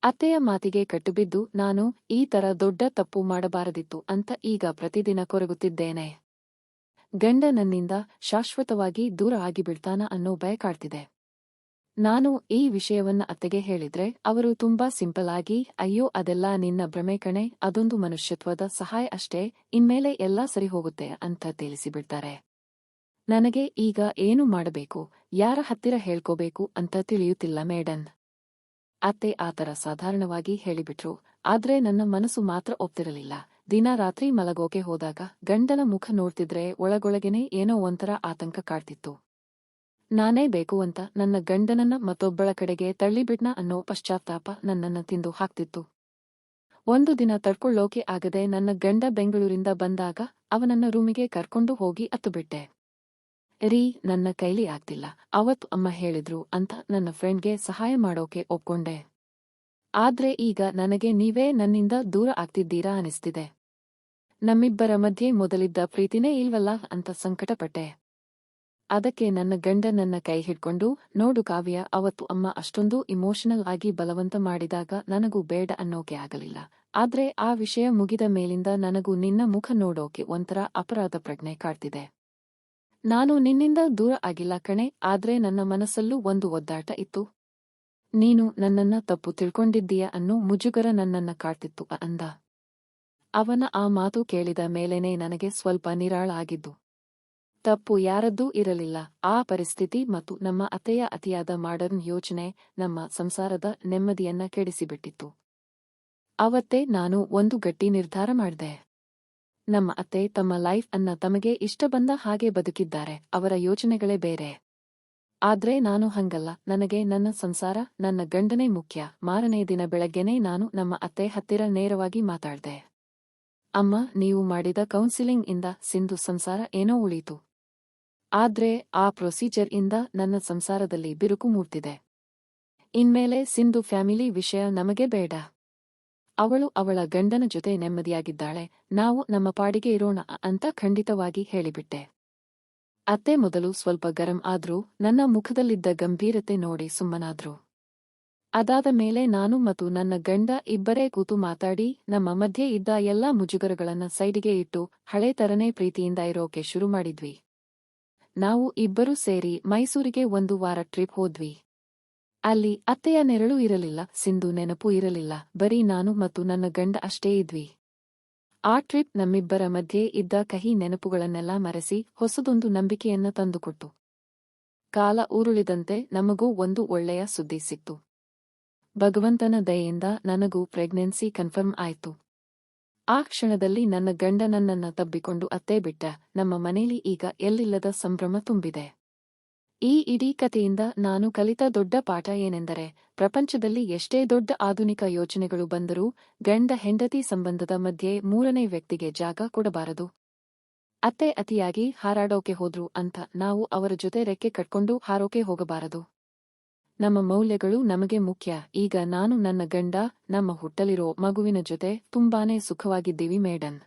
ಅತ್ತೆಯ ಮಾತಿಗೆ ಕಟ್ಟುಬಿದ್ದು ನಾನು ಈ ತರ ದೊಡ್ಡ ತಪ್ಪು ಮಾಡಬಾರದಿತ್ತು ಅಂತ ಈಗ ಪ್ರತಿದಿನ ಕೊರಗುತ್ತಿದ್ದೇನೆ. ಗಂಡ ನನ್ನಿಂದ ಶಾಶ್ವತವಾಗಿ ದೂರ ಆಗಿಬಿಡ್ತಾನ ಅನ್ನೋ ಭಯ ಕಾಡ್ತಿದೆ. ನಾನು ಈ ವಿಷಯವನ್ನ ಅತ್ತೆಗೆ ಹೇಳಿದ್ರೆ ಅವರು ತುಂಬಾ ಸಿಂಪಲ್ ಆಗಿ ಅಯ್ಯೋ ಅದೆಲ್ಲ ನಿನ್ನ ಭ್ರಮೆ ಕಣೆ, ಅದೊಂದು ಮನುಷ್ಯತ್ವದ ಸಹಾಯ ಅಷ್ಟೇ, ಇನ್ಮೇಲೆ ಎಲ್ಲಾ ಸರಿ ಹೋಗುತ್ತೆ ಅಂತ ತಿಳಿಸಿಬಿಡ್ತಾರೆ. ನನಗೆ ಈಗ ಏನು ಮಾಡಬೇಕು, ಯಾರ ಹತ್ತಿರ ಹೇಳ್ಕೋಬೇಕು ಅಂತ ತಿಳಿಯುತ್ತಿಲ್ಲ ಮೇಡನ್. ಅತ್ತೆ ಆತರ ಸಾಧಾರಣವಾಗಿ ಹೇಳಿಬಿಟ್ರು, ಆದ್ರೆ ನನ್ನ ಮನಸ್ಸು ಮಾತ್ರ ಒಪ್ತಿರಲಿಲ್ಲ. ದಿನ ರಾತ್ರಿ ಮಲಗೋಕೆ ಹೋದಾಗ ಗಂಡನ ಮುಖ ನೋಡ್ತಿದ್ರೆ ಒಳಗೊಳಗೇನೆ ಏನೋ ಒಂಥರ ಆತಂಕ ಕಾಡ್ತಿತ್ತು. ನಾನೇ ಬೇಕು ಅಂತ ನನ್ನ ಗಂಡನನ್ನ ಮತ್ತೊಬ್ಬಳ ಕಡೆಗೆ ತಳ್ಳಿಬಿಟ್ನ ಅನ್ನೋ ಪಶ್ಚಾತ್ತಾಪ ನನ್ನನ್ನ ತಿಂದು ಹಾಕ್ತಿತ್ತು. ಒಂದು ದಿನ ತಡ್ಕೊಳ್ಳೋಕೆ ಆಗದೆ ನನ್ನ ಗಂಡ ಬೆಂಗಳೂರಿಂದ ಬಂದಾಗ ಅವನನ್ನ ರೂಮಿಗೆ ಕರ್ಕೊಂಡು ಹೋಗಿ ಅತ್ತುಬಿಟ್ಟೆ. ರೀ, ನನ್ನ ಕೈಲಿ ಆಗ್ತಿಲ್ಲ, ಅವತ್ತು ಅಮ್ಮ ಹೇಳಿದ್ರು ಅಂತ ನನ್ನ ಫ್ರೆಂಡ್ಗೆ ಸಹಾಯ ಮಾಡೋಕೆ ಒಪ್ಕೊಂಡೆ. ಆದ್ರೆ ಈಗ ನನಗೆ ನೀವೇ ನನ್ನಿಂದ ದೂರ ಆಗ್ತಿದ್ದೀರಾ ಅನಿಸ್ತಿದೆ. ನಮ್ಮಿಬ್ಬರ ಮಧ್ಯೆ ಮೊದಲಿದ್ದ ಪ್ರೀತಿನೇ ಇಲ್ವಲ್ಲ ಅಂತ ಸಂಕಟಪಟ್ಟೆ. ಅದಕ್ಕೆ ನನ್ನ ಗಂಡ ನನ್ನ ಕೈ ಹಿಡ್ಕೊಂಡು, ನೋಡು ಕಾವ್ಯ, ಅವತ್ತು ಅಮ್ಮ ಅಷ್ಟೊಂದು ಇಮೋಷನಲ್ ಆಗಿ ಬಲವಂತ ಮಾಡಿದಾಗ ನನಗೂ ಬೇಡ ಅನ್ನೋಕೆ ಆಗಲಿಲ್ಲ. ಆದ್ರೆ ಆ ವಿಷಯ ಮುಗಿದ ಮೇಲಿಂದ ನನಗೂ ನಿನ್ನ ಮುಖ ನೋಡೋಕೆ ಒಂಥರ ಅಪರಾಧ ಪ್ರಜ್ಞೆ ಕಾಡ್ತಿದೆ. ನಾನು ನಿನ್ನಿಂದ ದೂರ ಆಗಿಲ್ಲ ಕಣೆ, ಆದ್ರೆ ನನ್ನ ಮನಸ್ಸಲ್ಲೂ ಒಂದು ಒದ್ದಾಟ ಇತ್ತು. ನೀನು ನನ್ನನ್ನ ತಪ್ಪು ತಿಳ್ಕೊಂಡಿದ್ದೀಯ ಅನ್ನೋ ಮುಜುಗರ ನನ್ನನ್ನ ಕಾಡ್ತಿತ್ತು ಅಂದ. ಅವನ ಆ ಮಾತು ಕೇಳಿದ ಮೇಲೇನೆ ನನಗೆ ಸ್ವಲ್ಪ ನಿರಾಳ ಆಗಿದ್ದು. ತಪ್ಪು ಯಾರದ್ದೂ ಇರಲಿಲ್ಲ. ಆ ಪರಿಸ್ಥಿತಿ ಮತ್ತು ನಮ್ಮ ಅತ್ತೆಯ ಅತಿಯಾದ ಮಾಡರ್ನ್ ಯೋಚನೆ ನಮ್ಮ ಸಂಸಾರದ ನೆಮ್ಮದಿಯನ್ನ ಕೆಡಿಸಿಬಿಟ್ಟಿತ್ತು. ಅವತ್ತೇ ನಾನು ಒಂದು ಗಟ್ಟಿ ನಿರ್ಧಾರ ಮಾಡಿದೆ. ನಮ್ಮ ಅತ್ತೆ ತಮ್ಮ ಲೈಫ್ ಅನ್ನ ತಮಗೆ ಇಷ್ಟ ಬಂದ ಹಾಗೆ ಬದುಕಿದ್ದಾರೆ, ಅವರ ಯೋಚನೆಗಳೇ ಬೇರೆ. ಆದ್ರೆ ನಾನು ಹಂಗಲ್ಲ, ನನಗೆ ನನ್ನ ಸಂಸಾರ, ನನ್ನ ಗಂಡನೇ ಮುಖ್ಯ. ಮಾರನೇ ದಿನ ಬೆಳಗ್ಗೆನೇ ನಾನು ನಮ್ಮ ಅತ್ತೆ ಹತ್ತಿರ ನೇರವಾಗಿ ಮಾತಾಡ್ದೆ. ಅಮ್ಮ, ನೀವು ಮಾಡಿದ ಕೌನ್ಸಿಲಿಂಗ್ ಇಂದ ಸಿಂಧು ಸಂಸಾರ ಏನೋ ಉಳೀತು. ಆದ್ರೆ ಆ ಪ್ರೊಸೀಜರ್ ಇಂದ ನನ್ನ ಸಂಸಾರದಲ್ಲಿ ಬಿರುಕು ಮೂಡ್ತಿದೆ. ಇನ್ಮೇಲೆ ಸಿಂಧು ಫ್ಯಾಮಿಲಿ ವಿಷಯ ನಮಗೆ ಬೇಡ. ಅವಳು ಅವಳ ಗಂಡನ ಜೊತೆ ನೆಮ್ಮದಿಯಾಗಿದ್ದಾಳೆ, ನಾವು ನಮ್ಮ ಪಾಡಿಗೆ ಇರೋಣ ಅಂತ ಖಂಡಿತವಾಗಿ ಹೇಳಿಬಿಟ್ಟೆ. ಅತ್ತೆ ಮೊದಲು ಸ್ವಲ್ಪ ಗರಂ ಆದ್ರೂ ನನ್ನ ಮುಖದಲ್ಲಿದ್ದ ಗಂಭೀರತೆ ನೋಡಿ ಸುಮ್ಮನಾದ್ರು. ಅದಾದ ಮೇಲೆ ನಾನು ಮತ್ತು ನನ್ನ ಗಂಡ ಇಬ್ಬರೇ ಕೂತು ಮಾತಾಡಿ ನಮ್ಮ ಮಧ್ಯೆ ಇದ್ದ ಎಲ್ಲಾ ಮುಜುಗರಗಳನ್ನ ಸೈಡಿಗೆ ಇಟ್ಟು ಹಳೆ ತರನೇ ಪ್ರೀತಿಯಿಂದ ಇರೋಕೆ ಶುರು ಮಾಡಿದ್ವಿ. ನಾವು ಇಬ್ಬರೂ ಸೇರಿ ಮೈಸೂರಿಗೆ 1 ವಾರ ಟ್ರಿಪ್ ಹೋದ್ವಿ. ಅಲ್ಲಿ ಅತ್ತೆಯ ನೆರಳು ಇರಲಿಲ್ಲ, ಸಿಂಧು ನೆನಪು ಇರಲಿಲ್ಲ, ಬರೀ ನಾನು ಮತ್ತು ನನ್ನ ಗಂಡ ಅಷ್ಟೇ ಇದ್ವಿ. ಆ ಟ್ರಿಪ್ ನಮ್ಮಿಬ್ಬರ ಮಧ್ಯೆ ಇದ್ದ ಕಹಿ ನೆನಪುಗಳನ್ನೆಲ್ಲ ಮರೆಸಿ ಹೊಸದೊಂದು ನಂಬಿಕೆಯನ್ನ ತಂದುಕೊಟ್ಟು. ಕಾಲ ಉರುಳಿದಂತೆ ನಮಗೂ ಒಂದು ಒಳ್ಳೆಯ ಸುದ್ದಿ ಸಿಕ್ತು. ಭಗವಂತನ ದಯೆಯಿಂದ ನನಗೂ ಪ್ರೆಗ್ನೆನ್ಸಿ ಕನ್ಫರ್ಮ್ ಆಯ್ತು. ಆ ಕ್ಷಣದಲ್ಲಿ ನನ್ನ ಗಂಡ ನನ್ನನ್ನ ತಬ್ಬಿಕೊಂಡು ಅತ್ತೇ ಬಿಟ್ಟ. ನಮ್ಮ ಮನೇಲಿ ಈಗ ಎಲ್ಲಿಲ್ಲದ ಸಂಭ್ರಮ ತುಂಬಿದೆ. ಈ ಇಡೀ ಕಥೆಯಿಂದ ನಾನು ಕಲಿತ ದೊಡ್ಡ ಪಾಠ ಏನೆಂದರೆ, ಪ್ರಪಂಚದಲ್ಲಿ ಎಷ್ಟೇ ದೊಡ್ಡ ಆಧುನಿಕ ಯೋಚನೆಗಳು ಬಂದರೂ ಗಂಡ ಹೆಂಡತಿ ಸಂಬಂಧದ ಮಧ್ಯೆ ಮೂರನೇ ವ್ಯಕ್ತಿಗೆ ಜಾಗ ಕೊಡಬಾರದು. ಅತ್ತೆ ಅತಿಯಾಗಿ ಹಾರಾಡೋಕೆ ಹೋದ್ರು ಅಂತ ನಾವು ಅವರ ಜೊತೆ ರೆಕ್ಕೆ ಕಟ್ಕೊಂಡು ಹಾರೋಕೆ ಹೋಗಬಾರದು. ನಮ್ಮ ಮೌಲ್ಯಗಳು ನಮಗೆ ಮುಖ್ಯ. ಈಗ ನಾನು ನನ್ನ ಗಂಡ, ನಮ್ಮ ಹುಟ್ಟಲಿರೋ ಮಗುವಿನ ಜೊತೆ ತುಂಬಾನೇ ಸುಖವಾಗಿದ್ದೀವಿ ಮೇಡನ್.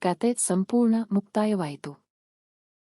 ಕತೆ ಸಂಪೂರ್ಣ ಮುಕ್ತಾಯವಾಯಿತು.